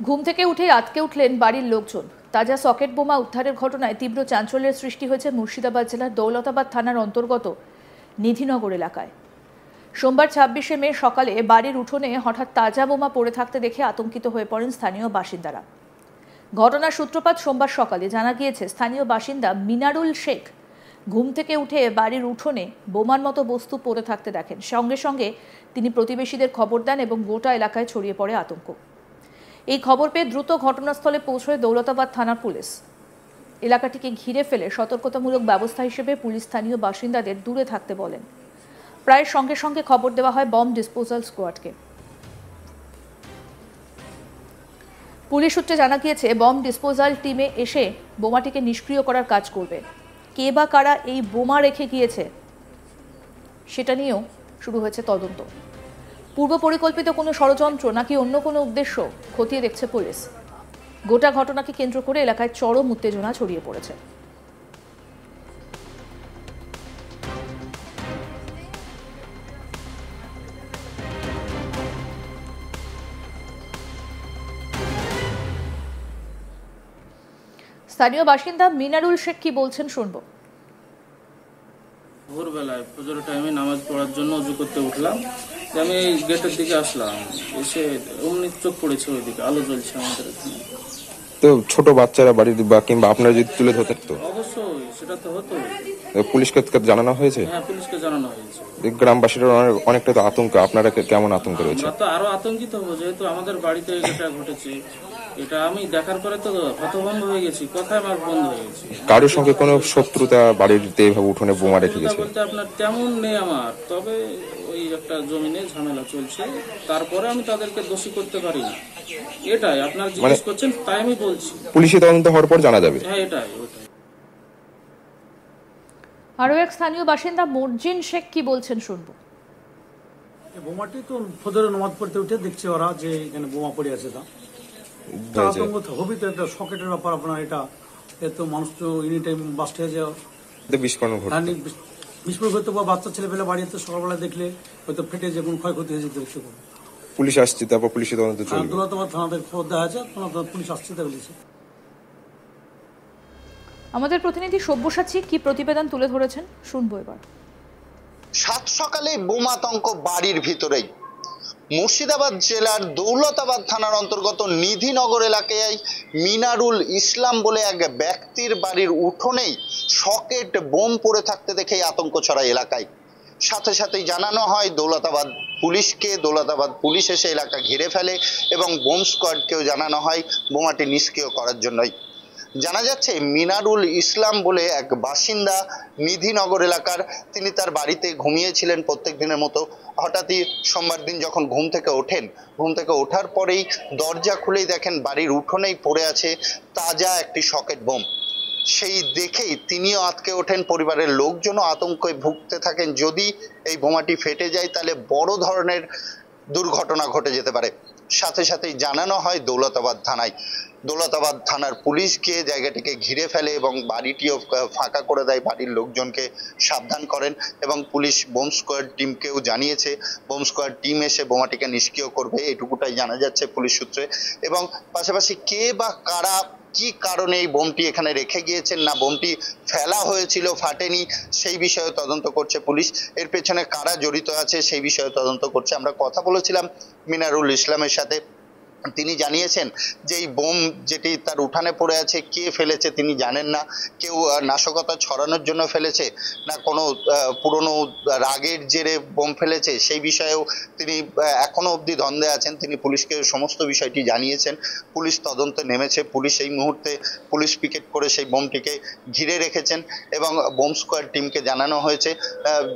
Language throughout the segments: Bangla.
ঘুম থেকে উঠেই আঁতকে উঠলেন বাড়ির লোকজন। তাজা সকেট বোমা উদ্ধারের ঘটনায় তীব্র চাঞ্চল্যের সৃষ্টি হয়েছে মুর্শিদাবাদ জেলার দৌলতাবাদ থানার অন্তর্গত নিধিনগর এলাকায়। সোমবার 26শে মে সকালে বাড়ির উঠোনে হঠাৎ তাজা বোমা পড়ে থাকতে দেখে আতঙ্কিত হয়ে পড়েন স্থানীয় বাসিন্দারা। ঘটনার সূত্রপাত সোমবার সকালে। জানা গিয়েছে, স্থানীয় বাসিন্দা মিনারুল শেখ ঘুম থেকে উঠে বাড়ির উঠোনে বোমার মতো বস্তু পড়ে থাকতে দেখেন। সঙ্গে সঙ্গে তিনি প্রতিবেশীদের খবর দেন এবং গোটা এলাকায় ছড়িয়ে পড়ে আতঙ্ক। এই খবর পেয়ে দ্রুত ঘটনাস্থলে পৌঁছয় দৌলতাবাদ থানার পুলিশ। এলাকাটিকে ঘিরে ফেলে সতর্কতামূলক ব্যবস্থা হিসেবে পুলিশ স্থানীয় বাসিন্দাদের দূরে থাকতে বলেন। প্রায় সঙ্গে সঙ্গে খবর দেওয়া হয় বম্ব ডিসপোজাল স্কোয়াডকে। পুলিশ সূত্রে জানা গিয়েছে, বম্ব ডিসপোজাল টিমে এসে বোমাটিকে নিষ্ক্রিয় করার কাজ করবে। কে বা কারা এই বোমা রেখে গিয়েছে সেটা নিয়েও শুরু হয়েছে তদন্ত। পূর্ব পরিকল্পিত কোনো ষড়যন্ত্র নাকি অন্য কোনো উদ্দেশ্য খতিয়ে দেখছে পুলিশ। গোটা ঘটনাকে কেন্দ্র করে এলাকায় চরম উত্তেজনা ছড়িয়ে পড়েছে। স্থানীয় বাসিন্দা মিনারুল শেখ কি বলছেন শুনবো। ভোরবেলায় ফজরের টাইমে নামাজ পড়ার জন্য উজু করতে উঠলাম। আমি গেটের দিকে আসলাম, এসে অমনি চোখ পড়েছে ওইদিকে, আলো জ্বলছে আমাদের এখানে। তো ছোট বাচ্চারা বাড়ির বা কিংবা আপনারা যদি তুলে ধরতেন তো অবশ্যই সেটা তো হতো। পুলিশকে জানানো হয়েছে? হ্যাঁ, পুলিশকে জানানো হয়েছে। গ্রামবাসীরা অনেকটা তো আতঙ্ক, আপনারা কেমন আতঙ্ক রয়েছে? আমরা তো আরো আতঙ্কিত হবো, যেহেতু আমাদের বাড়িতে এটা ঘটেছে। এটা আমি দেখার পরে তো হতভম্ব হয়ে গেছি, কথায় আমার বন্ধ হয়ে গেছে। কারোর সঙ্গে কোনো শত্রুতা বাড়িতে এভাবে উঠোনে বোমা রেখে গেছে বলতে আপনার তেমন নেই আমার, তবে ওই একটা জমিনে ঝামেলা চলছে, তারপরে আমি তাদেরকে দোষী করতে পারি না। এটাই আপনার জিজ্ঞেস করছেন, তাই আমি বলছি। পুলিশি তদন্ত হওয়ার পর জানা যাবে। হ্যাঁ, এটাই। আরো এক স্থানীয় বাসিন্দা মর্জিন শেখ কি বলছেন শুনবো। বোমাটি তো ফজরে নামাজ পড়তে উঠে দেখছে ওরা যে এখানে বোমা পড়ে আছে। আতঙ্ক তো হবেই, তো একটা সকেটের ব্যাপার। আপনার এটা এত মানুষ তো এনি টাইম বাস্ট হয়ে যায়, বিস্ফোরণ হতে বা বাচ্চা ছেলে পেলে বাড়িতে সকালবেলা দেখলে হয়তো ফেটে যে কোনো ক্ষয়ক্ষতি হয়ে যেতে দেখতে পাবো। পুলিশ আসছে, তারপর পুলিশি তদন্ত চলবে। দৌলতাবাদ থানাতে খবর দেওয়া আছে, পুলিশ আসছে তা বলেছে। আমাদের প্রতিনিধি সব্যসাচী কি প্রতিবেদন তুলে ধরেছেন শুনবো এবার। সাত সকালে বোমাতঙ্ক বাড়ির ভিতরেই। মুর্শিদাবাদ জেলার দৌলতাবাদ থানার অন্তর্গত নিধিনগর এলাকায় মিনারুল ইসলাম বলে এক ব্যক্তির বাড়ির উঠোনেই সকেট বোম পড়ে থাকতে দেখেই আতঙ্ক ছড়ায় এলাকায়। সাথে সাথেই জানানো হয় দৌলতাবাদ পুলিশকে। দৌলতাবাদ পুলিশ এসে এলাকা ঘিরে ফেলে এবং বোম স্কোয়াডকেও জানানো হয় বোমাটি নিষ্ক্রিয় করার জন্যই। জানা যাচ্ছে, মিনারুল ইসলাম বলে এক বাসিন্দা নিধিনগর এলাকার। তিনি তার বাড়িতে ঘুমিয়েছিলেন প্রত্যেক দিনের মতো। হঠাৎই সোমবার দিন যখন ঘুম থেকে ওঠেন, ঘুম থেকে ওঠার পরেই দরজা খুলেই দেখেন বাড়ির উঠোনেই পড়ে আছে তাজা একটি সকেট বোম। সেই দেখেই তিনিও আঁতকে ওঠেন, পরিবারের লোকজনও আতঙ্কে ভুগতে থাকেন। যদি এই বোমাটি ফেটে যায় তাহলে বড় ধরনের দুর্ঘটনা ঘটে যেতে পারে। সাথে সাথেই জানানো হয় দৌলতাবাদ থানায়। দৌলতাবাদ থানার পুলিশ গিয়ে জায়গাটিকে ঘিরে ফেলে এবং বাড়িটিও ফাঁকা করে দেয়, বাড়ির লোকজনকে সাবধান করেন এবং পুলিশ বোম স্কোয়াড টিমকেও জানিয়েছে। বোম স্কোয়াড টিম এসে বোমাটিকে নিষ্ক্রিয় করবে, এটুকুটাই জানা যাচ্ছে পুলিশ সূত্রে। এবং পাশাপাশি কে বা কারা কি কারণে এই বোমটি এখানে রেখে গিয়েছেন, না বোমটি ফেলা হয়েছিল ফাটেনি, সেই বিষয়ে তদন্ত করছে পুলিশ। এর পেছনে কারা জড়িত আছে সেই বিষয়ে তদন্ত করছে। আমরা কথা বলেছিলাম মিনারুল ইসলামের সাথে। তিনি জানিয়েছেন যে এই বোম যেটি তার উঠানে পড়ে আছে, কে ফেলেছে তিনি জানেন না। কেউ নাশকতা ছড়ানোর জন্য ফেলেছে, না কোনো পুরনো রাগের জেরে বোম ফেলেছে, সেই বিষয়েও তিনি এখনো অবধি দ্বন্দ্বে আছেন। তিনি পুলিশকে সমস্ত বিষয়টি জানিয়েছেন। পুলিশ তদন্তে নেমেছে। পুলিশ এই মুহূর্তে পুলিশ পিকেট করে সেই বোমটিকে ঘিরে রেখেছেন এবং বোম স্কোয়াড টিমকে জানানো হয়েছে।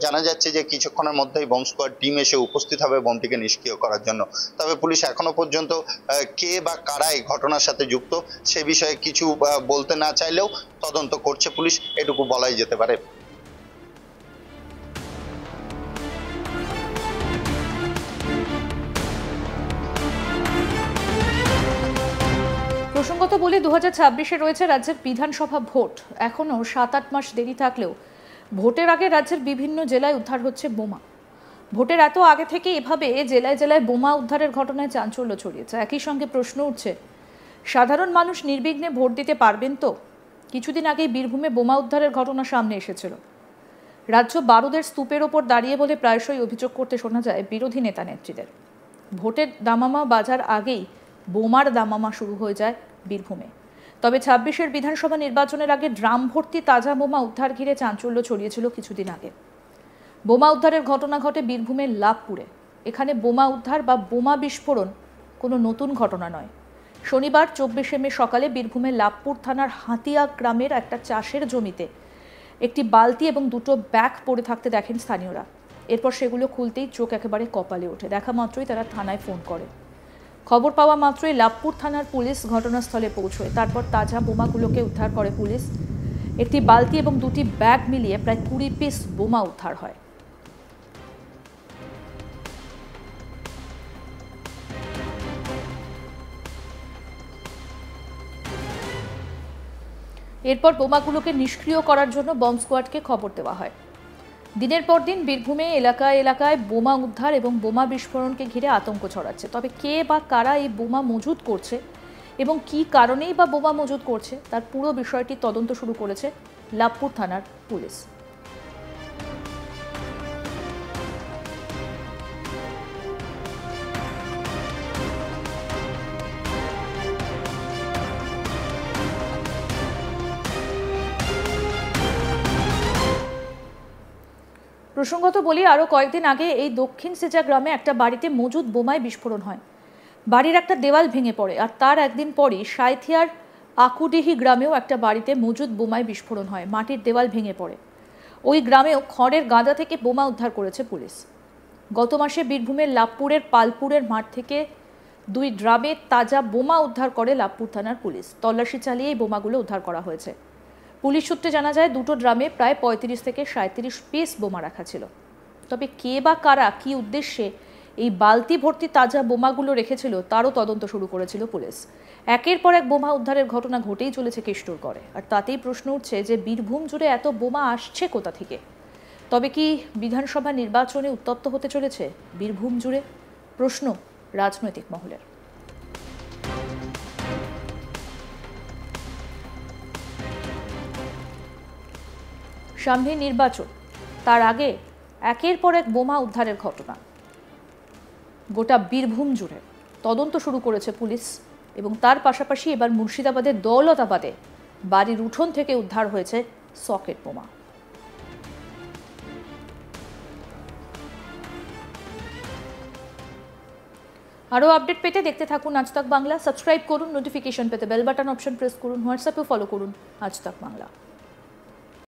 জানা যাচ্ছে যে কিছুক্ষণের মধ্যেই বোম স্কোয়াড টিম এসে উপস্থিত হবে বোমটিকে নিষ্ক্রিয় করার জন্য। তবে পুলিশ এখনো পর্যন্ত কে বা কারা এই ঘটনার সাথে যুক্ত সে বিষয়ে কিছু বলতে না চাইলেও তদন্ত করছে পুলিশ, এটুকু বলাই যেতে পারে। প্রসঙ্গত বলি, 2026-এ রয়েছে রাজ্যের বিধানসভা ভোট। এখনও 7-8 মাস দেরি থাকলেও ভোটের আগে রাজ্যের বিভিন্ন জেলায় উদ্ধার হচ্ছে বোমা। ভোটের এত আগে থেকে এভাবে জেলায় জেলায় বোমা উদ্ধারের ঘটনায় চাঞ্চল্য ছড়িয়েছে। একই সঙ্গে প্রশ্ন উঠছে, সাধারণ মানুষ নির্বিঘ্নে ভোট দিতে পারবেন তো? কিছুদিন আগেই বীরভূমে বোমা উদ্ধারের ঘটনা সামনে এসেছিল। রাজ্য বারুদের স্তূপের ওপর দাঁড়িয়ে বলে প্রায়শই অভিযোগ করতে শোনা যায় বিরোধী নেতা নেত্রীদের। ভোটের দামামা বাজার আগেই বোমার দামামা শুরু হয়ে যায় বীরভূমে। তবে ২৬-এর বিধানসভা নির্বাচনের আগে ড্রাম ভর্তি তাজা বোমা উদ্ধার ঘিরে চাঞ্চল্য ছড়িয়েছিল কিছুদিন আগে। বোমা উদ্ধারের ঘটনা ঘটে বীরভূমের লাভপুরে। এখানে বোমা উদ্ধার বা বোমা বিস্ফোরণ কোনো নতুন ঘটনা নয়। শনিবার ২৪শে মে সকালে বীরভূমের লাভপুর থানার হাতিয়া গ্রামের একটা চাষের জমিতে একটি বালতি এবং দুটো ব্যাগ পড়ে থাকতে দেখেন স্থানীয়রা। এরপর সেগুলো খুলতেই চোখ একেবারে কপালে ওঠে। দেখা মাত্রই তারা থানায় ফোন করে। খবর পাওয়া মাত্রই লাভপুর থানার পুলিশ ঘটনাস্থলে পৌঁছয়। তারপর তাজা বোমাগুলোকে উদ্ধার করে পুলিশ। একটি বালতি এবং দুটি ব্যাগ মিলিয়ে প্রায় ২০ পিস বোমা উদ্ধার হয়। এরপর বোমাগুলোকে নিষ্ক্রিয় করার জন্য বম্ব স্কোয়াডকে খবর দেওয়া হয়। দিনের পর দিন বীরভূমে এলাকায় এলাকায় বোমা উদ্ধার এবং বোমা বিস্ফোরণকে ঘিরে আতঙ্ক ছড়াচ্ছে। তবে কে বা কারা এই বোমা মজুত করছে এবং কী কারণেই বা বোমা মজুত করছে তার পুরো বিষয়টি তদন্ত শুরু করেছে লাভপুর থানার পুলিশ। প্রসঙ্গত বলি, আরও কয়েকদিন আগে এই দক্ষিণ সেজা গ্রামে একটা বাড়িতে মজুদ বোমায় বিস্ফোরণ হয়। বাড়ির একটা দেওয়াল ভেঙে পড়ে। আর তার একদিন পরই সাঁইথিয়ার আকুডিহি গ্রামেও একটা বাড়িতে মজুদ বোমায় বিস্ফোরণ হয়। মাটির দেওয়াল ভেঙে পড়ে। ওই গ্রামেও খড়ের গাদা থেকে বোমা উদ্ধার করেছে পুলিশ। গত মাসে বীরভূমের লাভপুরের পালপুরের মাঠ থেকে 2 ড্রামে তাজা বোমা উদ্ধার করে লাভপুর থানার পুলিশ। তল্লাশি চালিয়ে এই বোমাগুলো উদ্ধার করা হয়েছে। পুলিশ সূত্রে জানা যায় দুটো ড্রামে প্রায় ৩৫ থেকে ৩৭ পিস বোমা রাখা ছিল। তবে কে বা কারা কী উদ্দেশ্যে এই বালতি ভর্তি তাজা বোমাগুলো রেখেছিল তারও তদন্ত শুরু করেছিল পুলিশ। একের পর এক বোমা উদ্ধারের ঘটনা ঘটেই চলেছে কেষ্টরগড়ে। আর তাতেই প্রশ্ন উঠছে যে বীরভূম জুড়ে এত বোমা আসছে কোথা থেকে? তবে কি বিধানসভা নির্বাচনে উত্তপ্ত হতে চলেছে বীরভূম জুড়ে? প্রশ্ন রাজনৈতিক মহলের। সামনে নির্বাচন, তার আগে একের পর এক বোমা উদ্ধারের ঘটনা গোটা বীরভূম জুড়ে। তদন্ত শুরু করেছে পুলিশ এবং তার পাশাপাশি এবার মুর্শিদাবাদের দৌলতাবাদে বাড়ির উঠোন থেকে উদ্ধার হয়েছে সকেট বোমা। আরও আপডেট পেতে দেখতে থাকুন আজ তাক বাংলা। সাবস্ক্রাইব করুন, নোটিফিকেশন পেতে বেল বাটন অপশন প্রেস করুন, হোয়াটসঅ্যাপে ফলো করুন আজ তাক বাংলা।